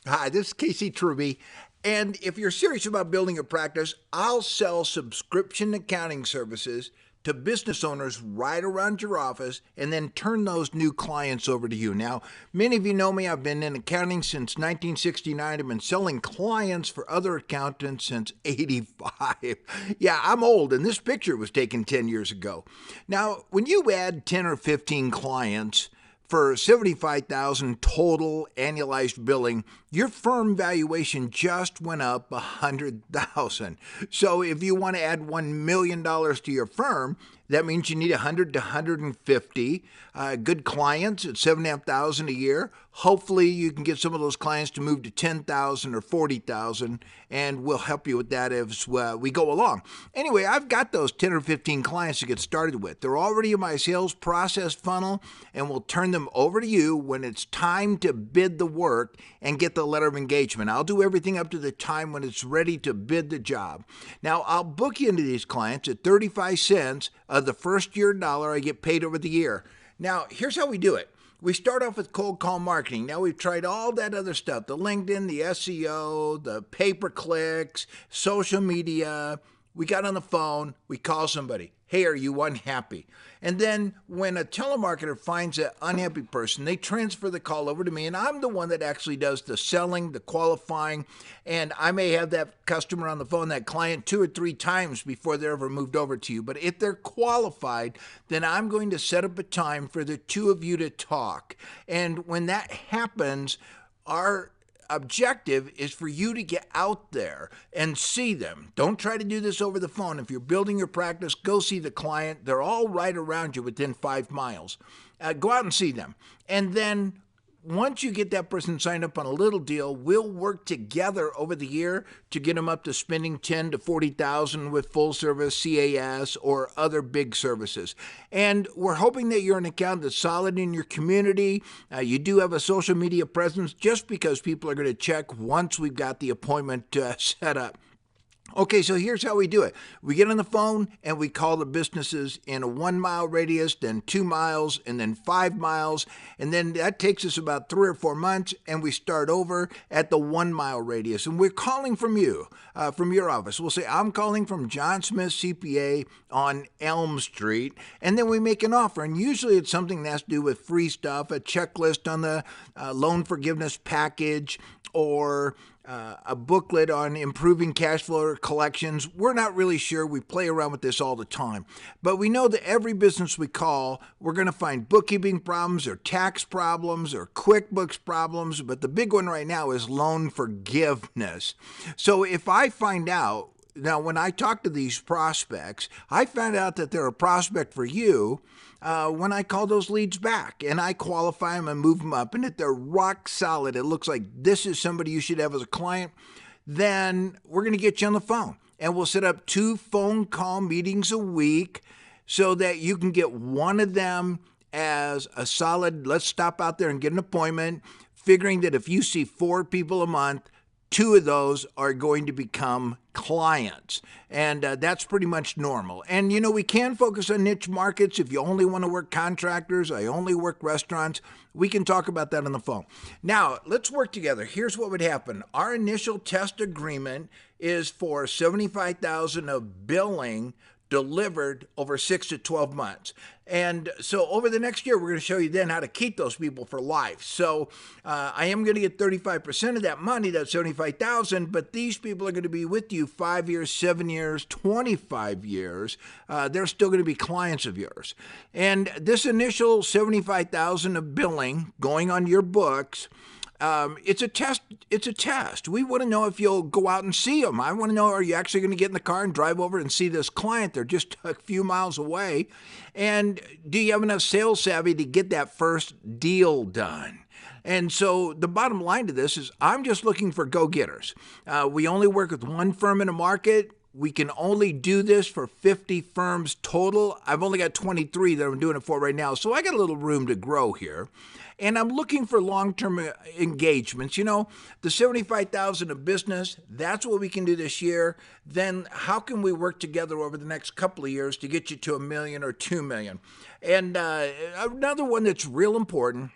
Hi, this is Casey Truby. And if you're serious about building a practice, I'll sell subscription accounting services to business owners right around your office and then turn those new clients over to you. Now, many of you know me. I've been in accounting since 1969. I've been selling clients for other accountants since 85. Yeah, I'm old, and this picture was taken 10 years ago. Now, when you add 10 or 15 clients, for 75,000 total annualized billing, your firm valuation just went up 100,000. So if you want to add $1 million to your firm, that means you need 100 to 150 good clients at 7,500 a year. Hopefully you can get some of those clients to move to 10,000 or 40,000, and we'll help you with that as we go along. Anyway, I've got those 10 or 15 clients to get started with. They're already in my sales process funnel, and we'll turn them over to you when it's time to bid the work and get the letter of engagement. I'll do everything up to the time when it's ready to bid the job. Now, I'll book you into these clients at 35 cents of the first year dollar I get paid over the year. Now, here's how we do it. We start off with cold call marketing. Now we've tried all that other stuff, the LinkedIn, the SEO, the pay-per-clicks, social media. We got on the phone, we call somebody. Hey, are you unhappy? And then when a telemarketer finds an unhappy person, they transfer the call over to me, and I'm the one that actually does the selling, the qualifying, and I may have that customer on the phone, that client, 2 or 3 times before they're ever moved over to you. But if they're qualified, then I'm going to set up a time for the two of you to talk. And when that happens, our objective is for you to get out there and see them. Don't try to do this over the phone. If you're building your practice, go see the client. They're all right around you within 5 miles. Go out and see them. And then once you get that person signed up on a little deal, we'll work together over the year to get them up to spending 10 to 40,000 with full service, CAS, or other big services. And we're hoping that you're an accountant that's solid in your community. You do have a social media presence, just because people are going to check once we've got the appointment set up. Okay, so here's how we do it. We get on the phone and we call the businesses in a 1 mile radius, then 2 miles, and then 5 miles. And then that takes us about 3 or 4 months, and we start over at the 1 mile radius. And we're calling from you, from your office. We'll say, I'm calling from John Smith CPA on Elm Street. And then we make an offer. And usually it's something that has to do with free stuff, a checklist on the loan forgiveness package, or a booklet on improving cash flow or collections. We're not really sure. We play around with this all the time. But we know that every business we call, we're going to find bookkeeping problems or tax problems or QuickBooks problems. But the big one right now is loan forgiveness. So if I find out, now when I talk to these prospects, I found out that they're a prospect for you when I call those leads back and I qualify them and move them up, and if they're rock solid, it looks like this is somebody you should have as a client, then we're going to get you on the phone and we'll set up 2 phone call meetings a week so that you can get one of them as a solid, let's stop out there and get an appointment, figuring that if you see 4 people a month, 2 of those are going to become clients. And that's pretty much normal. And, you know, we can focus on niche markets. If you only want to work contractors, I only work restaurants, we can talk about that on the phone. Now, let's work together. Here's what would happen. Our initial test agreement is for 75,000 of billing delivered over 6 to 12 months. And so over the next year, we're going to show you then how to keep those people for life. So I am going to get 35% of that money, that 75,000, but these people are going to be with you 5 years, 7 years, 25 years. They're still going to be clients of yours. And this initial 75,000 of billing going on your books, it's a test. It's a test. We want to know if you'll go out and see them. I want to know, are you actually going to get in the car and drive over and see this client? They're just a few miles away. And do you have enough sales savvy to get that first deal done? And so the bottom line to this is I'm just looking for go-getters. We only work with one firm in a market. We can only do this for 50 firms total. I've only got 23 that I'm doing it for right now, so I got a little room to grow here. And I'm looking for long-term engagements. You know, the 75,000 of business, that's what we can do this year. Then how can we work together over the next couple of years to get you to $1 million or $2 million? And another one that's real important,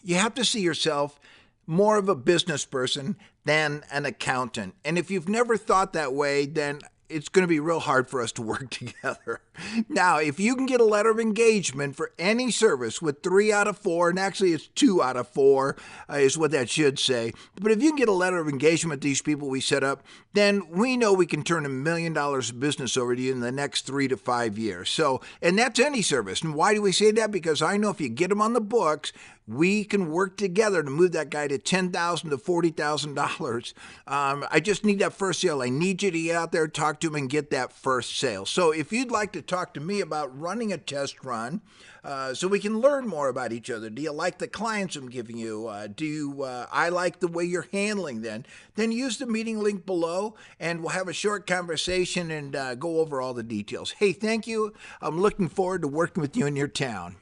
you have to see yourself more of a business person than an accountant. And if you've never thought that way, then it's going to be real hard for us to work together. Now, if you can get a letter of engagement for any service with 3 out of 4, and actually it's 2 out of 4 is what that should say, but if you can get a letter of engagement with these people we set up, then we know we can turn $1 million of business over to you in the next 3 to 5 years. So, and that's any service. And why do we say that? Because I know if you get them on the books, we can work together to move that guy to $10,000 to $40,000. I just need that first sale. I need you to get out there, talk to him, and get that first sale. So if you'd like to talk to me about running a test run, so we can learn more about each other. Do you like the clients I'm giving you? I like the way you're handling them? Then use the meeting link below, and we'll have a short conversation and go over all the details. Hey, thank you. I'm looking forward to working with you in your town.